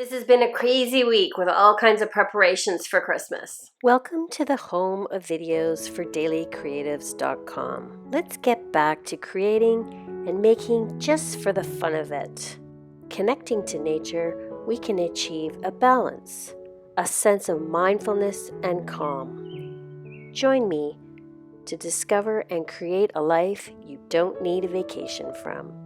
This has been a crazy week with all kinds of preparations for Christmas. Welcome to the home of videos for dailycreatives.com. Let's get back to creating and making just for the fun of it. Connecting to nature, we can achieve a balance, a sense of mindfulness and calm. Join me to discover and create a life you don't need a vacation from.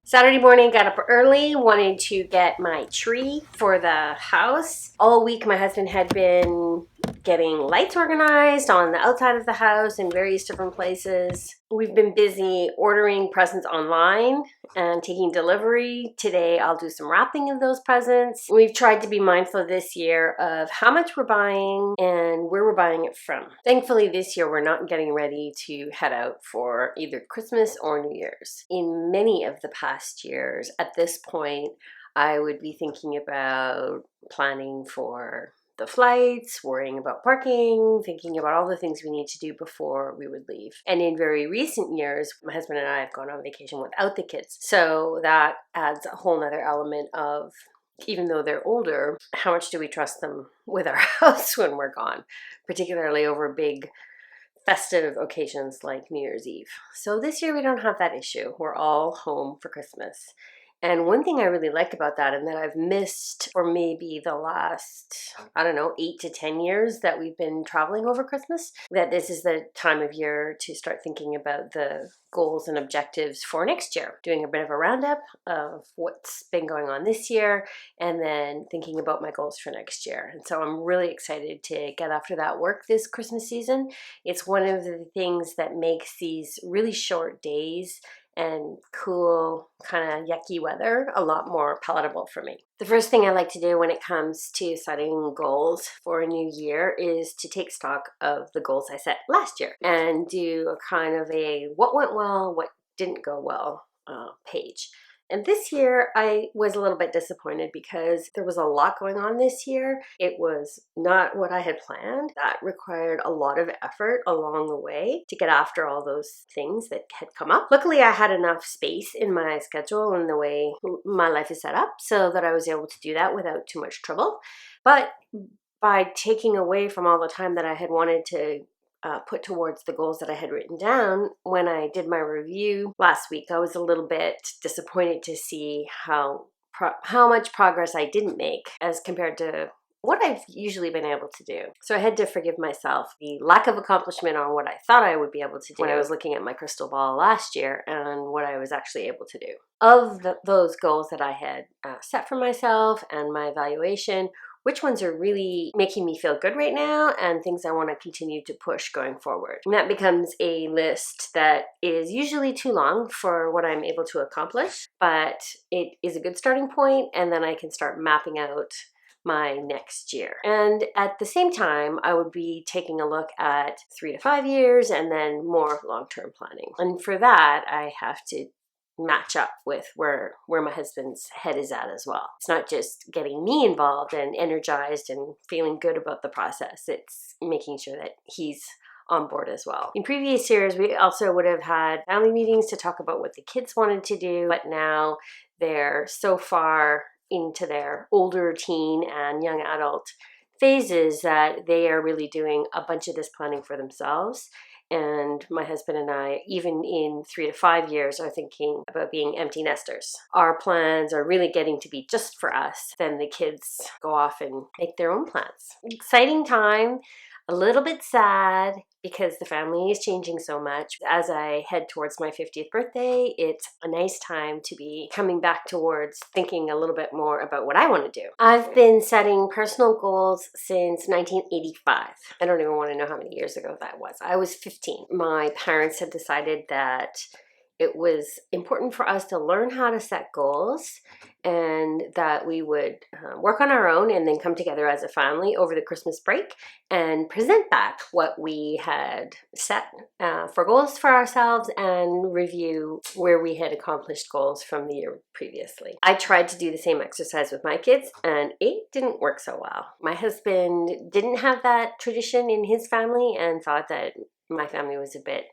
Saturday morning, got up early, wanted to get my tree for the house. All week, my husband had been getting lights organized on the outside of the house in various different places. We've been busy ordering presents online and taking delivery. Today, I'll do some wrapping of those presents. We've tried to be mindful this year of how much we're buying and where we're buying it from. Thankfully, this year, we're not getting ready to head out for either Christmas or New Year's. In many of the past years, at this point, I would be thinking about planning for the flights, worrying about parking, thinking about all the things we need to do before we would leave. And in very recent years, my husband and I have gone on vacation without the kids. So that adds a whole nother element of, even though they're older, how much do we trust them with our house when we're gone, particularly over big festive occasions like New Year's Eve. So this year we don't have that issue. We're all home for Christmas. And one thing I really like about that, and that I've missed for maybe the last, 8 to 10 years that we've been traveling over Christmas, that this is the time of year to start thinking about the goals and objectives for next year. Doing a bit of a roundup of what's been going on this year, and then thinking about my goals for next year. And so I'm really excited to get after that work this Christmas season. It's one of the things that makes these really short days and cool, kind of yucky weather a lot more palatable for me. The first thing I like to do when it comes to setting goals for a new year is to take stock of the goals I set last year and do a kind of a what went well, what didn't go well page. And this year I was a little bit disappointed because there was a lot going on this year. It was not what I had planned. That required a lot of effort along the way to get after all those things that had come up. Luckily, I had enough space in my schedule and the way my life is set up so that I was able to do that without too much trouble. But by taking away from all the time that I had wanted to put towards the goals that I had written down, when I did my review last week, I was a little bit disappointed to see how much progress I didn't make as compared to what I've usually been able to do. So I had to forgive myself the lack of accomplishment on what I thought I would be able to do when I was looking at my crystal ball last year and what I was actually able to do. Of those goals that I had set for myself and my evaluation, which ones are really making me feel good right now and things I want to continue to push going forward. And that becomes a list that is usually too long for what I'm able to accomplish, but it is a good starting point, and then I can start mapping out my next year. And at the same time, I would be taking a look at 3 to 5 years and then more long-term planning. And for that, I have to match up with where my husband's head is at as well. It's not just getting me involved and energized and feeling good about the process. It's making sure that he's on board as well. In previous years, we also would have had family meetings to talk about what the kids wanted to do, but now they're so far into their older teen and young adult phases that they are really doing a bunch of this planning for themselves. And my husband and I, even in 3 to 5 years, are thinking about being empty nesters. Our plans are really getting to be just for us. Then the kids go off and make their own plans. Exciting time, a little bit sad because the family is changing so much. As I head towards my 50th birthday, it's a nice time to be coming back towards thinking a little bit more about what I want to do. I've been setting personal goals since 1985. I don't even want to know how many years ago that was. I was 15. My parents had decided that it was important for us to learn how to set goals and that we would work on our own and then come together as a family over the Christmas break and present back what we had set for goals for ourselves and review where we had accomplished goals from the year previously. I tried to do the same exercise with my kids and it didn't work so well. My husband didn't have that tradition in his family and thought that my family was a bit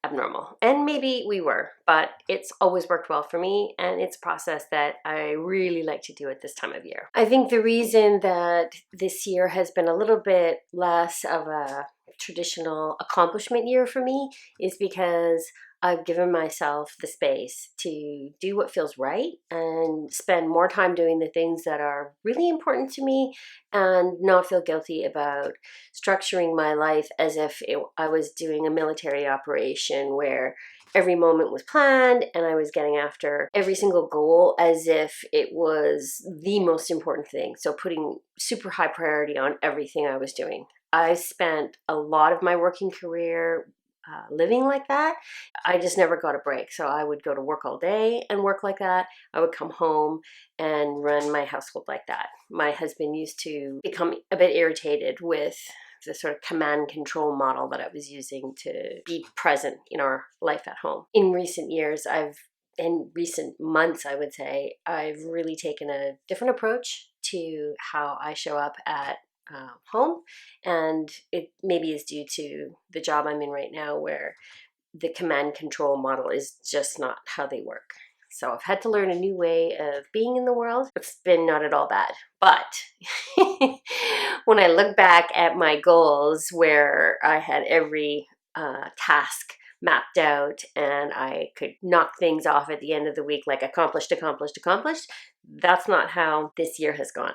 abnormal. And maybe we were, but it's always worked well for me, and it's a process that I really like to do at this time of year. I think the reason that this year has been a little bit less of a traditional accomplishment year for me is because I've given myself the space to do what feels right and spend more time doing the things that are really important to me and not feel guilty about structuring my life as if I was doing a military operation where every moment was planned and I was getting after every single goal as if it was the most important thing. So putting super high priority on everything I was doing. I spent a lot of my working career living like that. I just never got a break. So I would go to work all day and work like that. I would come home and run my household like that. My husband used to become a bit irritated with the sort of command control model that I was using to be present in our life at home. In recent years, in recent months, I would say, I've really taken a different approach to how I show up at home, and it maybe is due to the job I'm in right now where the command control model is just not how they work. So I've had to learn a new way of being in the world. It's been not at all bad. But when I look back at my goals where I had every task mapped out and I could knock things off at the end of the week like accomplished, accomplished, accomplished, that's not how this year has gone.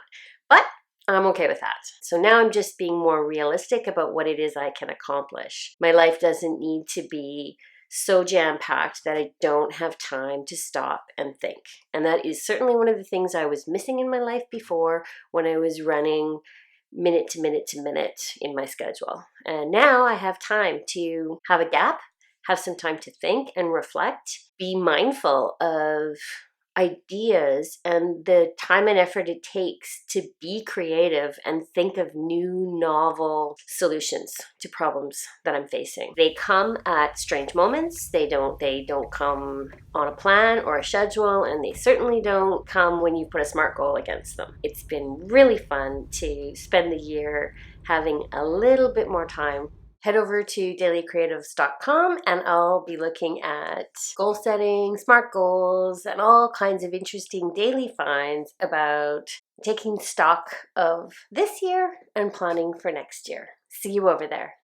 But I'm okay with that. So now I'm just being more realistic about what it is I can accomplish. My life doesn't need to be so jam-packed that I don't have time to stop and think. And that is certainly one of the things I was missing in my life before when I was running minute to minute to minute in my schedule. And now I have time to have a gap, have some time to think and reflect, be mindful of ideas and the time and effort it takes to be creative and think of new novel solutions to problems that I'm facing. They come at strange moments. They don't come on a plan or a schedule, and they certainly don't come when you put a SMART goal against them. It's been really fun to spend the year having a little bit more time. Head over to dailycreatives.com and I'll be looking at goal setting, SMART goals, and all kinds of interesting daily finds about taking stock of this year and planning for next year. See you over there.